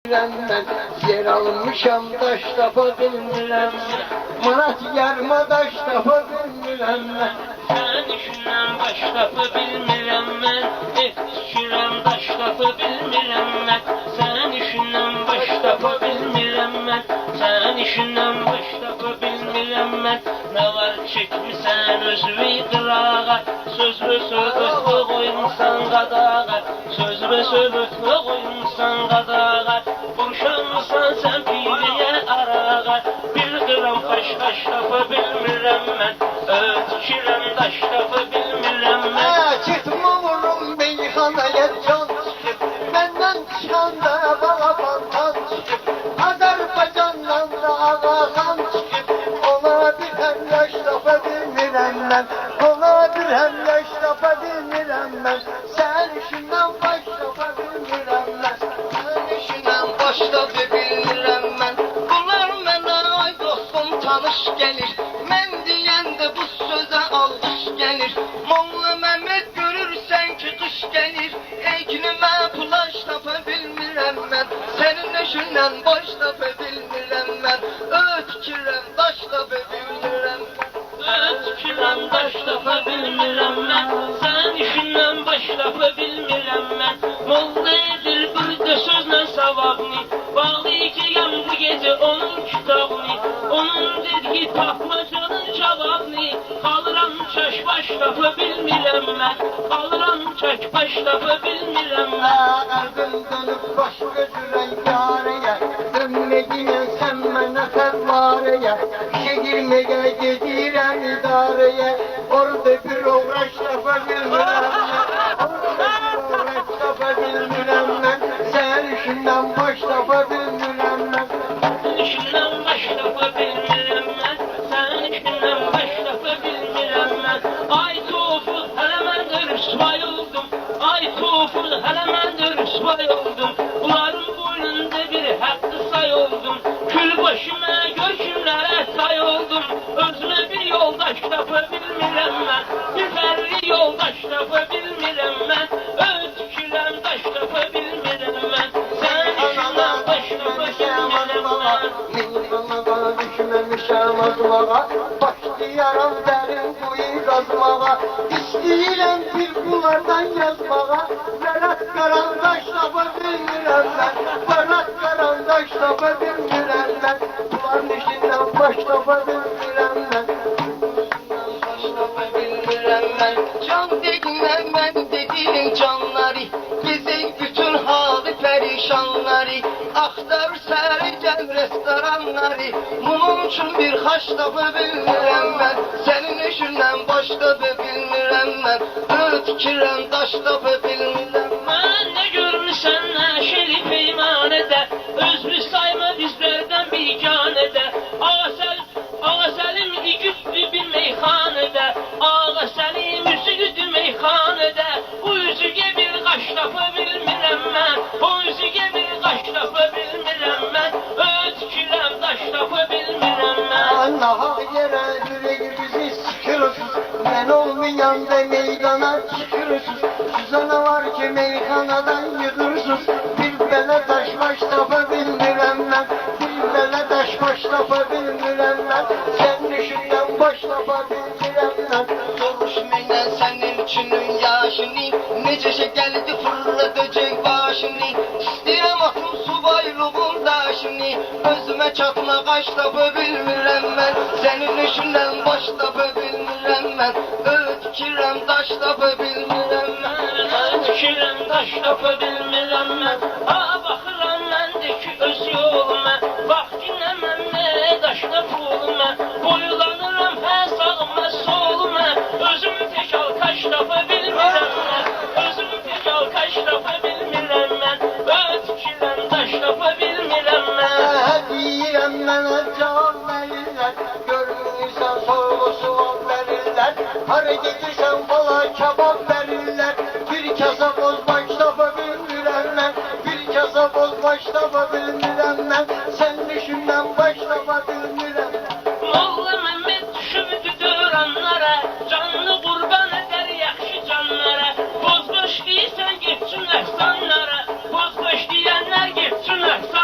Ben yer almışam taş tapa bilmirem, manat yarma taş tapa bilmirem. Sen işinden baş tapı bilmirem ben, düşürem taş tapı bilmirem ben. Sen işinden baş tapı bilmirem ben, sen işinden baş tapı bilmirem ben. Ne var çekmişsen özü qırağa, söz ve söhbətlə qoymusan qadağa, söz ve söhbətlə qoymusan qadağa. Boşanmışsan sen piliye arağa, bir gram kaş tapı bilmirem ben, ötkürem taş tapı bilmirem ben. Çıkma vurum meyhanaya can çıkıp, benden çıkanda bana bandan çıkıp, Azerbaycan'dan da ağadan çıkıp, ona bir hem yaş tapa bilmirem ben, ona bir hem yaş tapa bilmirem ben. Sen işinden baş tapa bilmirem ben, sen işinden baş tapa bilmirem ben. Bunlar mənə ay dostum tanış gelir, mən deyəndə bu sözə alış gelir. Molla Mehmet görürsen ki kış gelir, eknime pulaş tapa bilmirem ben, senin eşinden baş tapa bilmirem ben, ötkürem taş tapa bilmirem. Ötkürem taş tapa bilmirem ben, sen işinden baş tapa bilmirem ben. Molla edir bir de sözlə savabını, bağlayacağım bu gece onun kitabını, onun dediği tapmacanın cevabını. Kalıram çaş baş tapa bilmirem ben, kalıram çaş baş tapa bilmirem ben. Kalbim dönüp başka düren yareye, dönmediğine sen mənə fevvareye, işe girmeye gedirem idareye, orada bir uğraş tapa bilmirem ben, orada bir uğraş tapa bilmirem ben, sen işinden baş tapa bilmirem ben. İşinden baş tapa bilmirem ben, sen işinden baş tapa bilmirem ben. Ay Tuful hele mən də rüsvay oldum, ay Tuful hele mən də rüsvay oldum. Bunların boynunda bir hakkı say oldum, kül başıma görkümlere say oldum. Özüme bir yoldaş tapa bilmirem ben, bir ferri yoldaş tapa bilmirem ben, ötkürem taş tapa bilmirem ben. Sen işinden baş tapa bilmirem ben. Meydanına düşmemişem azmağa, başlayaram derin kuyu kazmağa, İstəyirəm bir bunlardan yazmağa, Berat karandaş tapa bilmirəm ben, Berat karandaş tapa bilmirəm ben, bunların işinden baş tapa bilmirəm ben. Baş tapa bilmirəm ben, can dediğim ben dediğim canları, bizim bütün halı perişanları, aktar sereceğim restoranları, bunun için bir haş tapa bilmirəm ben, senin eşinden baş tapa bilmirəm ben, ötkürem taş tapa bilmirəm. Ben ne görmüşsen ne şerif peymanede, özlü sayma bizlerden bir canede. Ağa Selim güçlü bir meyhanede, Ağa Selim üzüldü meyhanede. Bu üzüge bir kaş tapa bilmirem ben, o üzüge bir kaş tapa bilmirem ben, ötkürem taş tapa bilmirem ben. Nahak yere yüreğimizi sıkıyorsunuz, ben olmayan da meydana çıkıyorsunuz. Sizana var ki meyhanadan yürürsünüz, bir bele taş baş tapa bilmirem ben, bir bele taş baş tapa bilmirem ben, sen düşünden baş tapa bilmirem ben. Soruşmayla senin içinin yaşını, nece şey geldi fırlatacak başını, İstəyirəm atım subayluğun daşını, özüme çatma kaş tapa bilmirem ben, senin işinden baş tapa bilmirem ben, ötkürem taş tapa bilmirem ben. Ötkürem taş tapa bilmirem ben, ha baxıram məndəki öz yoluma, bax dinləməm nə daş tapa oluma, boylanıram hə sağıma soluma, özüm tək alkaş tapa bilmirəm mən, özüm tək alkaş tapa bilmirəm mən, ötkürem taş tapa bilmirəm mən. Deyirəm mənə cavab verirlər, görmürsən soğuk soğan verirlər, hara gedirsən bala kebab verirlər, bir kasa boz baş tapa bilmirəm mən, bir kasa boz baş tapa bilmirəm mən, sen düşündən baş tapa bilmirəm. Molla Mehmet düşürdü döranlara, canlı qurban edər yaxşı canlara. Boz baş deyirsən getsin əhsanlara, boz baş deyənlər getsin əhsanlara.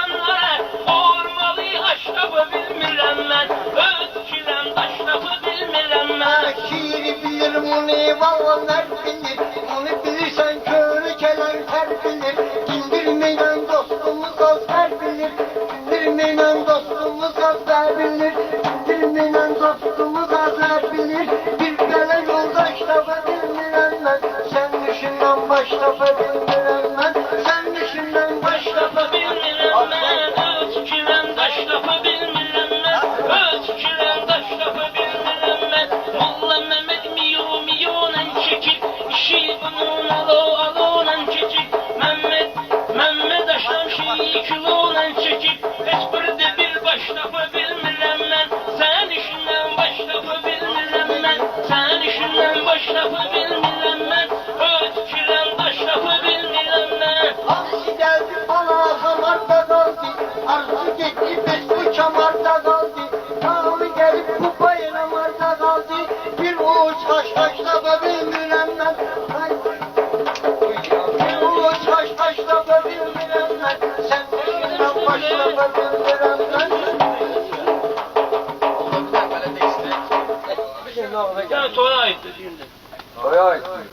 lafı bilmirəm mən. Sən işindən baş lafı bilmirəm mən, öz fikirəm daş lafı bilmirəm mən, öz fikirəm daş lafı bilmirəm mən. Molla Mehmet miyonan çekip, işi bunun alonan çekip, Mehmet aşlam şeyi kilonan çekip, hiçbir de bir baş lafı bilmirəm mən. Sen işindən baş lafı bilmirəm mən, sen işindən baş lafı bilmirəm mən, öz fikirəm daş lafı bilmirəm mən. Hamsi geldi bana zamarda kaldı. Arzu gitti biz bu çamarda kaldı. Tanrı gelip bu bayramarda kaldı. Bir uç haşhaşla bilmirəm mən. Bir uç haşhaşla bilmirəm mən. Sen işindən başla bilmirəm mən. Ya Tora aittir şimdi. Oraya ait.